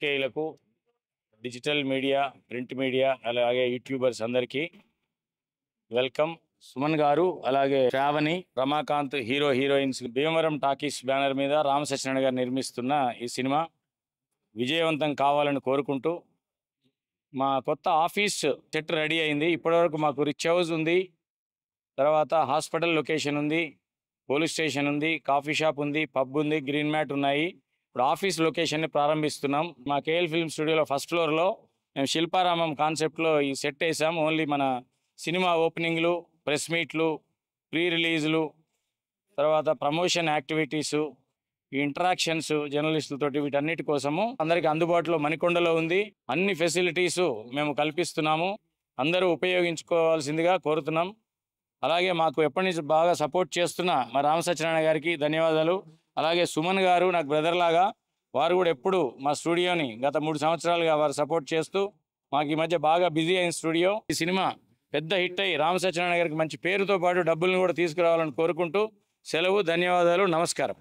కేలకు digital media, print media, అలాగే YouTubers అందరికీ welcome. Suman గారు, అలాగే Shravani, Ramakanth heroines Bhimavaram Talkies banner మీద రామ సత్యనారాయణ గారు నిర్మిస్తున్న ఈ సినిమా విజయవంతం కావాలని కోరుకుంటూ, మా కొత్త ఆఫీస్ సెట్ రెడీ అయింది. ఇప్పటివరకు మాకు రిచ్ హౌస్ ఉంది, తర్వాత హాస్పిటల్ లొకేషన్ ఉంది, పోలీస్ స్టేషన్ ఉంది, కాఫీ షాప్ ఉంది, పబ్ ఉంది, గ్రీన్ మ్యాట్ ఉన్నాయి. ఇప్పుడు ఆఫీస్ లొకేషన్ని ప్రారంభిస్తున్నాం. మా కేఎల్ ఫిల్మ్ స్టూడియోలో ఫస్ట్ ఫ్లోర్లో మేము శిల్పారామం కాన్సెప్ట్లో ఈ సెట్ వేసాం. ఓన్లీ మన సినిమా ఓపెనింగ్లు, ప్రెస్ మీట్లు, ప్రీ రిలీజులు, తర్వాత ప్రమోషన్ యాక్టివిటీసు, ఈ ఇంటరాక్షన్స్ జర్నలిస్టులతోటి, వీటన్నిటి కోసము అందరికీ అందుబాటులో మణికొండలో ఉంది. అన్ని ఫెసిలిటీసు మేము కల్పిస్తున్నాము. అందరూ ఉపయోగించుకోవాల్సిందిగా కోరుతున్నాం. అలాగే మాకు ఎప్పటి నుంచి బాగా సపోర్ట్ చేస్తున్న మా రామ సత్యనారాయణ గారికి ధన్యవాదాలు. అలాగే సుమన్ గారు నాకు బ్రదర్ లాగా, వారు కూడా ఎప్పుడు మా స్టూడియోని గత 3 సంవత్సరాలుగా వారు సపోర్ట్ చేస్తూ, మాకు ఈ మధ్య బాగా బిజీ అయిన స్టూడియో. ఈ సినిమా పెద్ద హిట్ అయ్యి రామ సత్యనారాయణ గారికి మంచి పేరుతో పాటు డబ్బులను కూడా తీసుకురావాలని కోరుకుంటూ సెలవు. ధన్యవాదాలు. నమస్కారం.